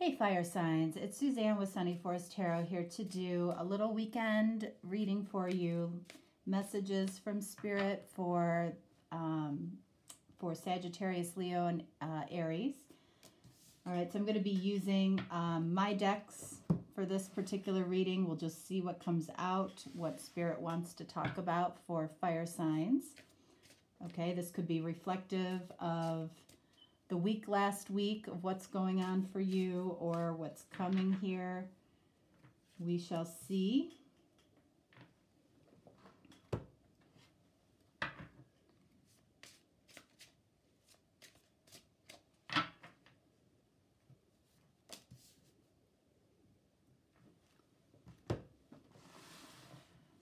Hey fire signs, it's Suzanne with Sunny Forest Tarot here to do a little weekend reading for you. Messages from Spirit for Sagittarius, Leo, and Aries. All right, so I'm going to be using my decks for this particular reading. We'll just see what comes out, what Spirit wants to talk about for fire signs. Okay, this could be reflective of the week last week, of what's going on for you or what's coming here. We shall see.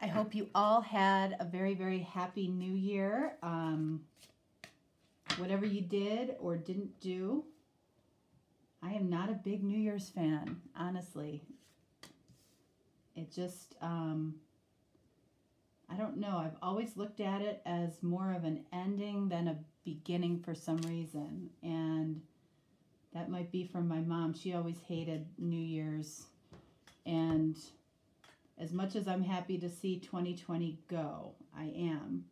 I hope you all had a very, very happy new year. Whatever you did or didn't do, I am not a big New Year's fan, honestly. It just, I don't know. I've always looked at it as more of an ending than a beginning for some reason. And that might be from my mom. She always hated New Year's. And as much as I'm happy to see 2020 go, I am.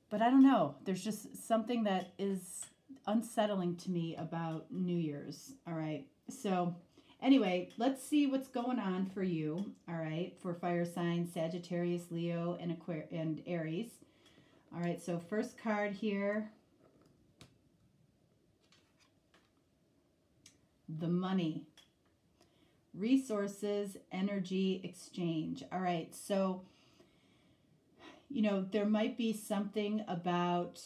But I don't know. There's just something that is unsettling to me about New Year's. All right. So anyway, let's see what's going on for you. All right. For fire signs, Sagittarius, Leo, and Aries. All right. So first card here. The money. Resources, energy, exchange. All right. So you know, there might be something about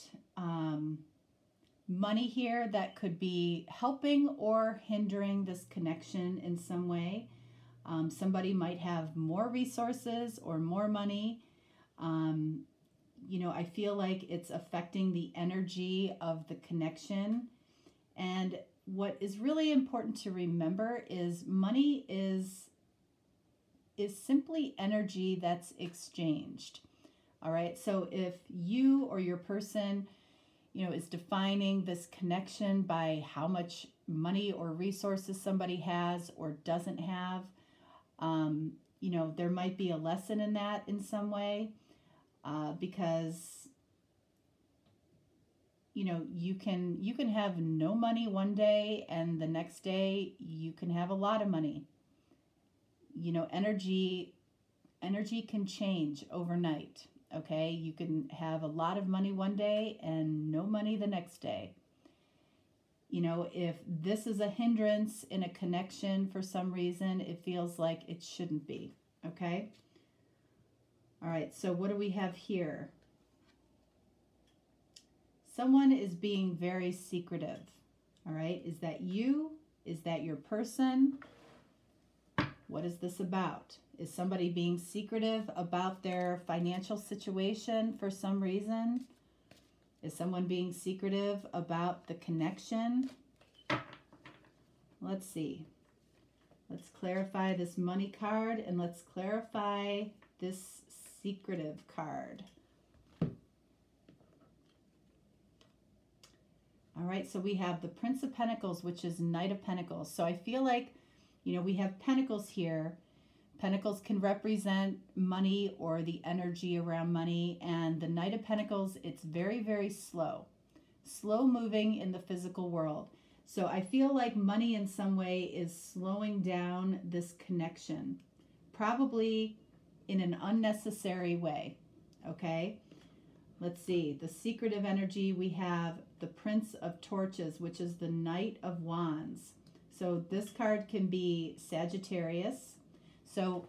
money here that could be helping or hindering this connection in some way. Somebody might have more resources or more money. You know, I feel like it's affecting the energy of the connection. And what is really important to remember is money is simply energy that's exchanged. All right, so if you or your person, you know, is defining this connection by how much money or resources somebody has or doesn't have, you know, there might be a lesson in that in some way, because, you know, you can have no money one day and the next day you can have a lot of money. You know, energy can change overnight. Okay, you can have a lot of money one day and no money the next day. You know, if this is a hindrance in a connection for some reason, it feels like it shouldn't be. Okay. All right, so what do we have here? Someone is being very secretive. All right, is that you? Is that your person? What is this about? Is somebody being secretive about their financial situation for some reason? Is someone being secretive about the connection? Let's see. Let's clarify this money card and let's clarify this secretive card. All right, so we have the Prince of Pentacles, which is Knight of Pentacles. So I feel like, you know, we have Pentacles here. Pentacles can represent money or the energy around money. And the Knight of Pentacles, it's very, very slow. Slow moving in the physical world. So I feel like money in some way is slowing down this connection. Probably in an unnecessary way. Okay? Let's see. The secretive energy, we have the Prince of Torches, which is the Knight of Wands. So this card can be Sagittarius. So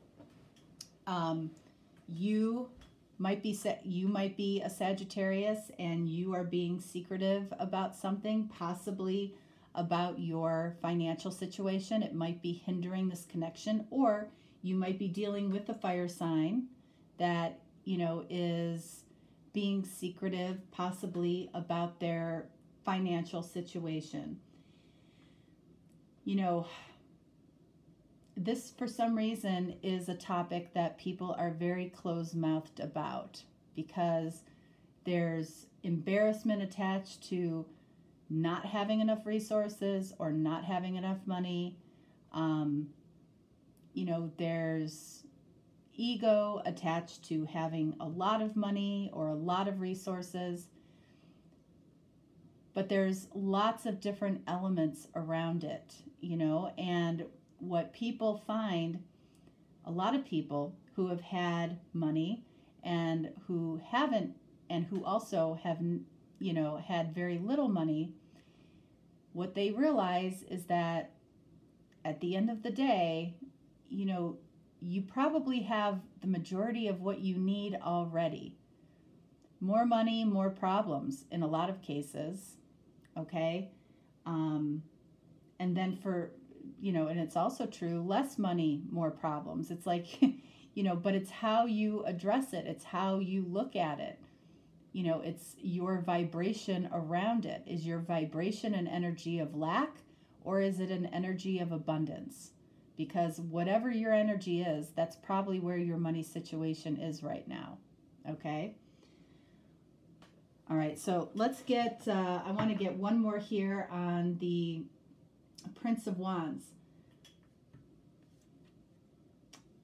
you might be a Sagittarius and you are being secretive about something, possibly about your financial situation. It might be hindering this connection, or you might be dealing with a fire sign that, you know, is being secretive possibly about their financial situation. You know, this, for some reason, is a topic that people are very closed-mouthed about because there's embarrassment attached to not having enough resources or not having enough money. You know, there's ego attached to having a lot of money or a lot of resources. But there's lots of different elements around it, you know, and what people find, a lot of people who have had money and who haven't, and who also have, you know, had very little money, what they realize is that at the end of the day, you know, you probably have the majority of what you need already. More money, more problems in a lot of cases, okay? And then for, you know, and it's also true, less money, more problems. It's like, you know, but it's how you address it. It's how you look at it. You know, it's your vibration around it. Is your vibration an energy of lack, or is it an energy of abundance? Because whatever your energy is, that's probably where your money situation is right now. Okay? All right, so let's get, I want to get one more here on the Prince of Wands.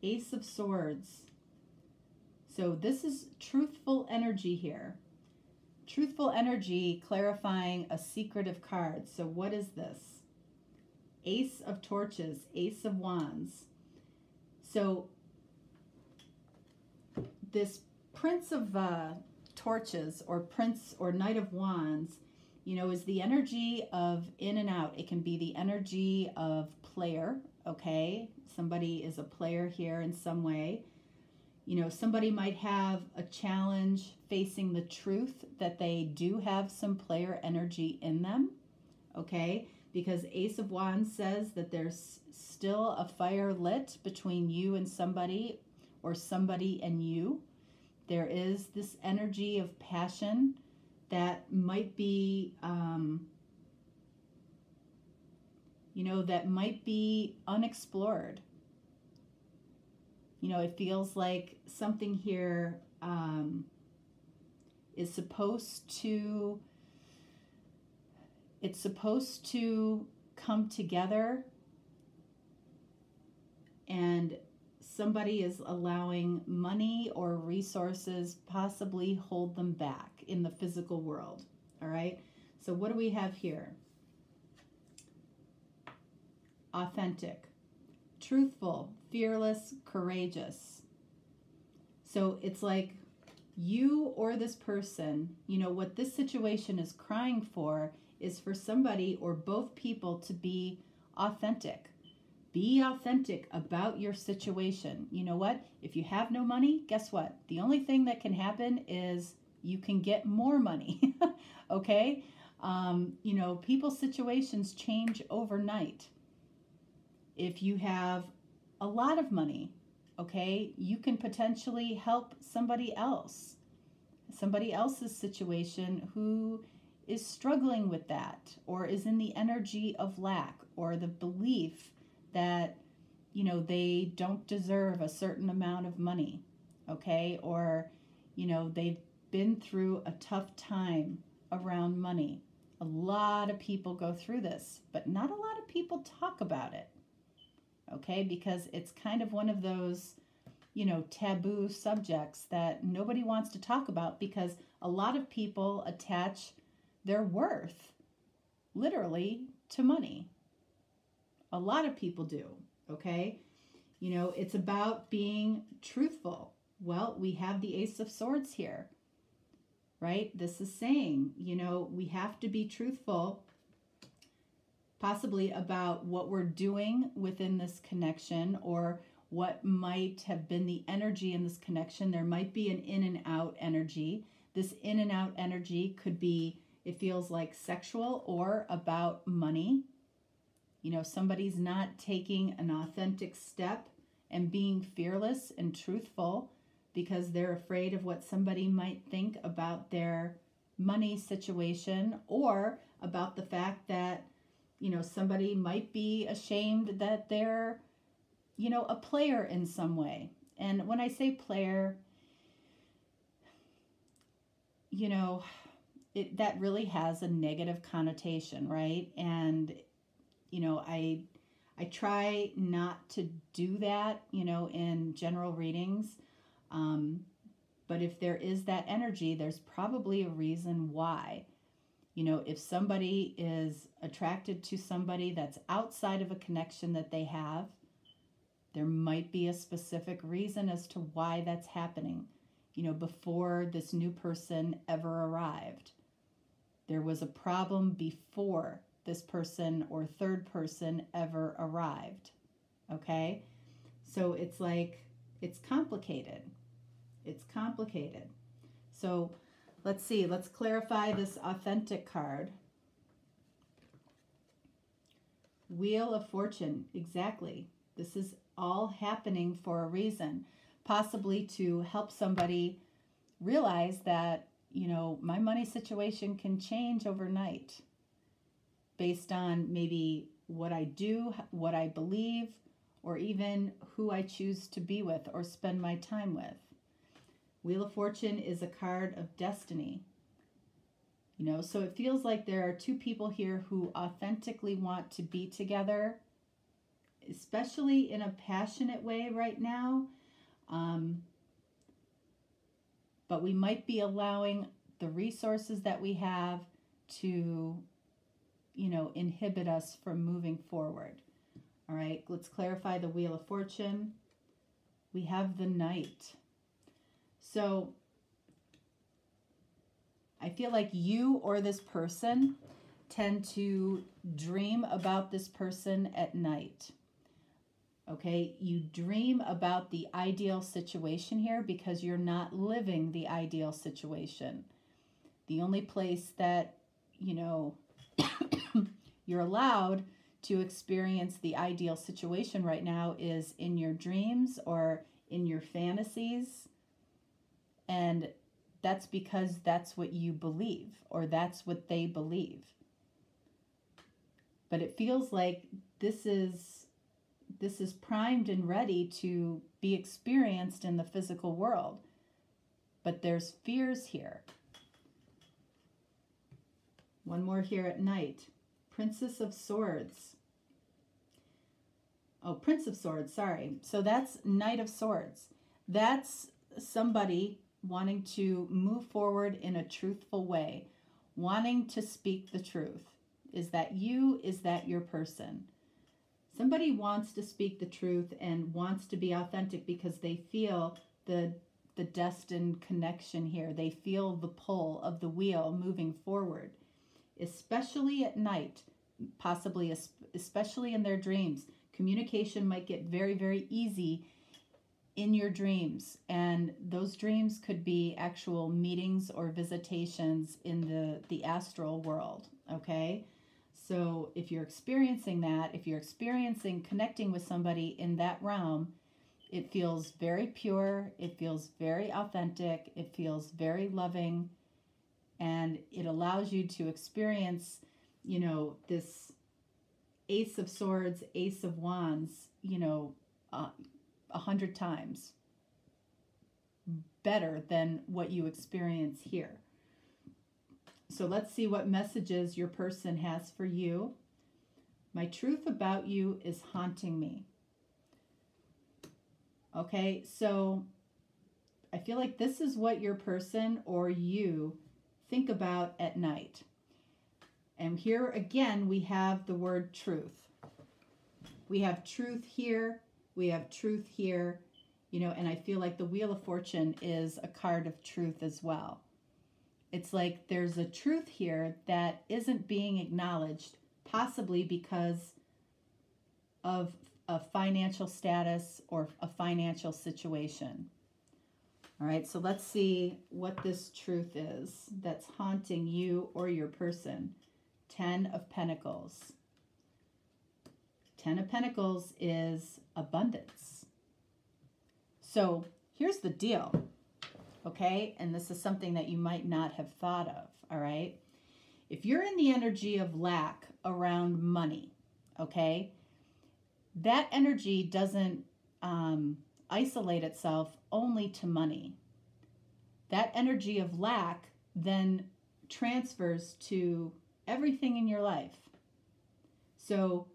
Ace of Swords. So this is truthful energy here. Truthful energy clarifying a secretive card. So what is this? Ace of Torches, Ace of Wands. So this Prince of Torches, or Prince or Knight of Wands, you know, is the energy of in and out. It can be the energy of player, okay? Somebody is a player here in some way. You know, somebody might have a challenge facing the truth that they do have some player energy in them, okay? Because Ace of Wands says that there's still a fire lit between you and somebody, or somebody and you. There is this energy of passion that might be, you know, that might be unexplored. You know, it feels like something here is supposed to, it's supposed to come together, and somebody is allowing money or resources possibly hold them back in the physical world. All right. So what do we have here? Authentic, truthful, fearless, courageous. So it's like you or this person, you know, what this situation is crying for is for somebody or both people to be authentic. Be authentic about your situation. You know what? If you have no money, guess what? The only thing that can happen is you can get more money. Okay? You know, people's situations change overnight. If you have a lot of money, okay, you can potentially help somebody else, somebody else's situation who is struggling with that, or is in the energy of lack, or the belief that, you know, they don't deserve a certain amount of money, okay, or, you know, they've been through a tough time around money. A lot of people go through this, but not a lot of people talk about it, okay, because it's kind of one of those, you know, taboo subjects that nobody wants to talk about, because a lot of people attach their worth literally to money. A lot of people do, okay? You know, it's about being truthful. Well, we have the Ace of Swords here, right? This is saying, you know, we have to be truthful, possibly about what we're doing within this connection, or what might have been the energy in this connection. There might be an in and out energy. This in and out energy could be, it feels like sexual or about money. You know, somebody's not taking an authentic step and being fearless and truthful because they're afraid of what somebody might think about their money situation, or about the fact that, you know, somebody might be ashamed that they're, you know, a player in some way. And when I say player, you know, that really has a negative connotation, right? And, you know, I try not to do that, you know, in general readings. But if there is that energy, there's probably a reason why. You know, if somebody is attracted to somebody that's outside of a connection that they have, there might be a specific reason as to why that's happening. You know, before this new person ever arrived, there was a problem before this person or third person ever arrived. Okay? So it's like, it's complicated. It's complicated. So let's see, let's clarify this authentic card. Wheel of Fortune, exactly. This is all happening for a reason, possibly to help somebody realize that, you know, my money situation can change overnight based on maybe what I do, what I believe, or even who I choose to be with or spend my time with. Wheel of Fortune is a card of destiny. You know, so it feels like there are two people here who authentically want to be together, especially in a passionate way right now. But we might be allowing the resources that we have to, you know, inhibit us from moving forward. All right, let's clarify the Wheel of Fortune. We have the Knight. So I feel like you or this person tend to dream about this person at night. Okay, you dream about the ideal situation here because you're not living the ideal situation. The only place that, you know, you're allowed to experience the ideal situation right now is in your dreams or in your fantasies. And that's because that's what you believe, or that's what they believe. But it feels like this is primed and ready to be experienced in the physical world. But there's fears here. One more here at night. Princess of Swords. Oh, Prince of Swords, sorry. So that's Knight of Swords. That's somebody wanting to move forward in a truthful way, wanting to speak the truth. Is that you? Is that your person? Somebody wants to speak the truth and wants to be authentic because they feel the destined connection here. They feel the pull of the wheel moving forward, especially at night, possibly especially in their dreams. Communication might get very, very easy in your dreams, and those dreams could be actual meetings or visitations in the astral world. Okay, so if you're experiencing that, if you're experiencing connecting with somebody in that realm, it feels very pure, it feels very authentic, it feels very loving, and it allows you to experience, you know, this Ace of Swords, Ace of Wands, you know, 100 times better than what you experience here. So let's see what messages your person has for you. My truth about you is haunting me. Okay, so I feel like this is what your person or you think about at night. And here again, we have the word truth. We have truth here. We have truth here, you know, and I feel like the Wheel of Fortune is a card of truth as well. It's like there's a truth here that isn't being acknowledged, possibly because of a financial status or a financial situation. All right, so let's see what this truth is that's haunting you or your person. 10 of Pentacles. 10 of Pentacles is abundance. So here's the deal, okay? And this is something that you might not have thought of, all right? If you're in the energy of lack around money, okay, that energy doesn't isolate itself only to money. That energy of lack then transfers to everything in your life. So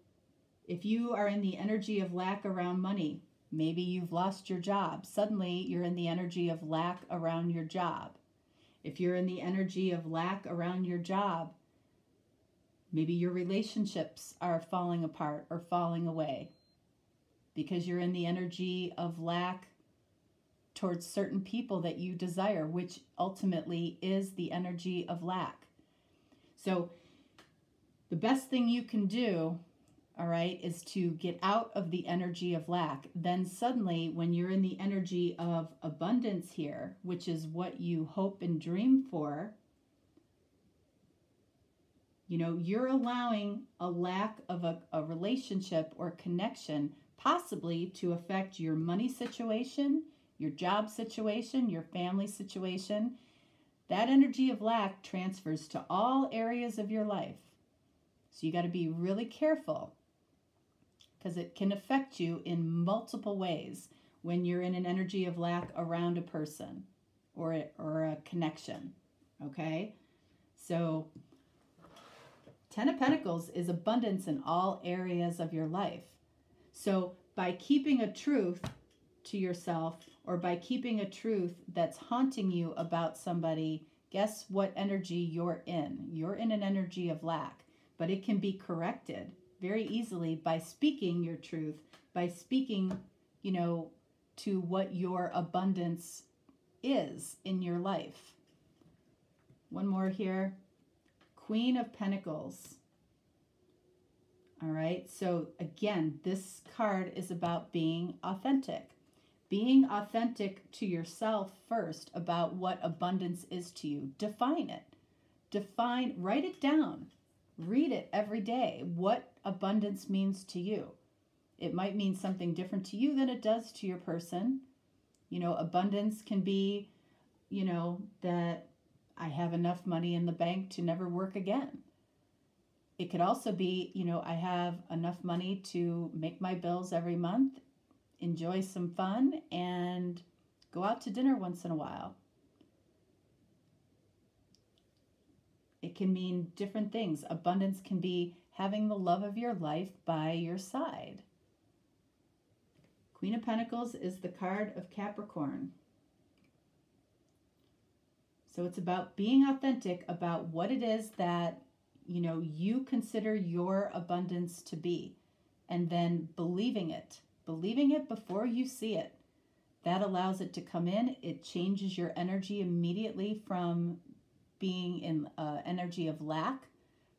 if you are in the energy of lack around money, maybe you've lost your job. Suddenly you're in the energy of lack around your job. If you're in the energy of lack around your job, maybe your relationships are falling apart or falling away because you're in the energy of lack towards certain people that you desire, which ultimately is the energy of lack. So the best thing you can do, all right, is to get out of the energy of lack. Then suddenly, when you're in the energy of abundance here, which is what you hope and dream for, you know, you're allowing a lack of a relationship or connection possibly to affect your money situation, your job situation, your family situation. That energy of lack transfers to all areas of your life. So you got to be really careful because it can affect you in multiple ways when you're in an energy of lack around a person or a connection, okay? So 10 of Pentacles is abundance in all areas of your life. So by keeping a truth to yourself or by keeping a truth that's haunting you about somebody, guess what energy you're in? You're in an energy of lack, but it can be corrected very easily by speaking your truth, by speaking, you know, to what your abundance is in your life. One more here. Queen of Pentacles. All right, so again, this card is about being authentic. Being authentic to yourself first about what abundance is to you. Define it. Write it down. Read it every day. What abundance means to you. It might mean something different to you than it does to your person. You know, abundance can be, you know, that I have enough money in the bank to never work again. It could also be, you know, I have enough money to make my bills every month, enjoy some fun, and go out to dinner once in a while. It can mean different things. Abundance can be having the love of your life by your side. Queen of Pentacles is the card of Capricorn. So it's about being authentic about what it is that, you know, you consider your abundance to be, and then believing it before you see it. That allows it to come in. It changes your energy immediately from being in energy of lack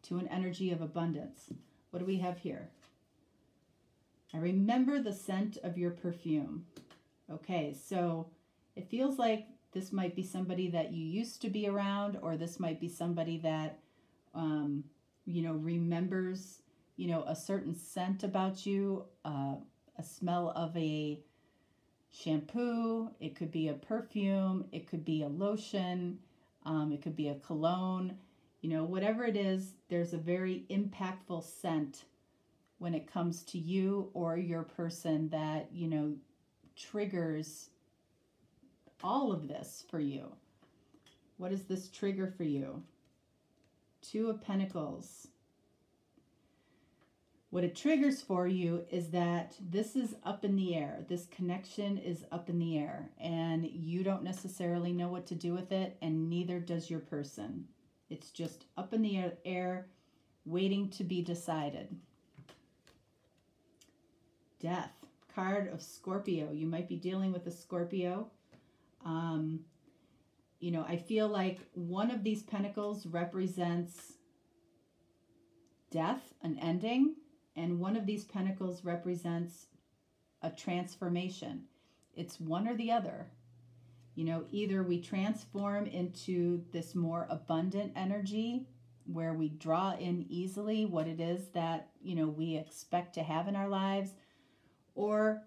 to an energy of abundance. What do we have here? I remember the scent of your perfume. Okay, so it feels like this might be somebody that you used to be around, or this might be somebody that, you know, remembers, you know, a certain scent about you, a smell of a shampoo. It could be a perfume. It could be a lotion. It could be a cologne. You know, whatever it is, there's a very impactful scent when it comes to you or your person that, you know, triggers all of this for you. What is this trigger for you? Two of Pentacles. What it triggers for you is that this is up in the air. This connection is up in the air, and you don't necessarily know what to do with it, and neither does your person. It's just up in the air, waiting to be decided. Death, card of Scorpio. You might be dealing with a Scorpio. You know, I feel like one of these pentacles represents death, an ending, and one of these pentacles represents a transformation. It's one or the other. You know, either we transform into this more abundant energy where we draw in easily what it is that, you know, we expect to have in our lives, or,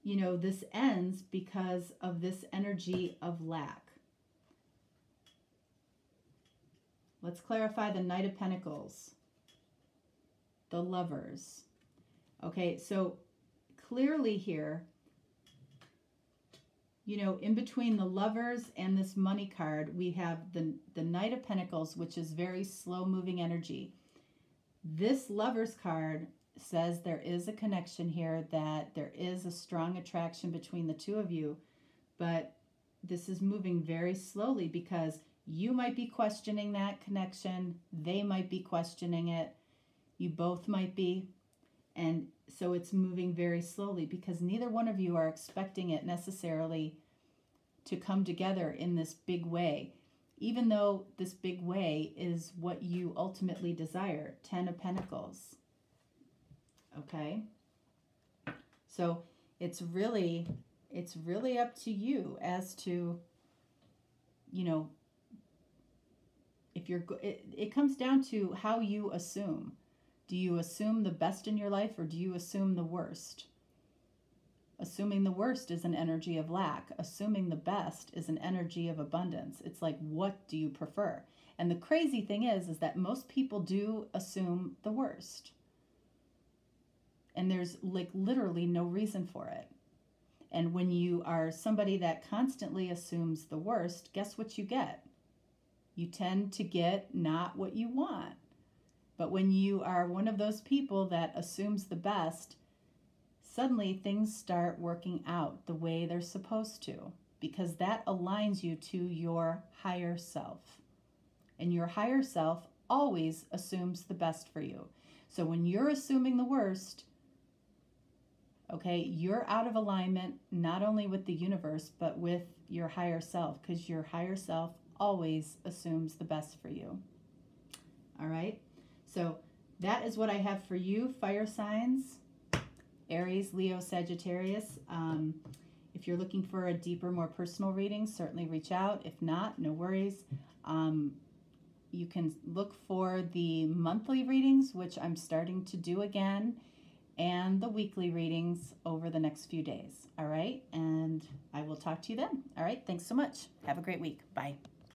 you know, this ends because of this energy of lack. Let's clarify the Knight of Pentacles, the Lovers. Okay, so clearly here, you know, in between the Lovers and this Money card, we have the Knight of Pentacles, which is very slow moving energy. This Lovers card says there is a connection here, that there is a strong attraction between the two of you, but this is moving very slowly because you might be questioning that connection. They might be questioning it. You both might be. And so it's moving very slowly because neither one of you are expecting it necessarily to come together in this big way, even though this big way is what you ultimately desire. 10 of Pentacles. Okay? So it's really up to you as to, you know, if you're, it comes down to how you assume. Do you assume the best in your life, or do you assume the worst? Assuming the worst is an energy of lack. Assuming the best is an energy of abundance. It's like, what do you prefer? And the crazy thing is that most people do assume the worst. And there's like literally no reason for it. And when you are somebody that constantly assumes the worst, guess what you get? You tend to get not what you want. But when you are one of those people that assumes the best, suddenly things start working out the way they're supposed to, because that aligns you to your higher self. And your higher self always assumes the best for you. So when you're assuming the worst, okay, you're out of alignment, not only with the universe, but with your higher self, because your higher self always assumes the best for you. All right? So that is what I have for you, fire signs, Aries, Leo, Sagittarius. If you're looking for a deeper, more personal reading, certainly reach out. If not, no worries. You can look for the monthly readings, which I'm starting to do again, and the weekly readings over the next few days. All right? And I will talk to you then. All right? Thanks so much. Have a great week. Bye.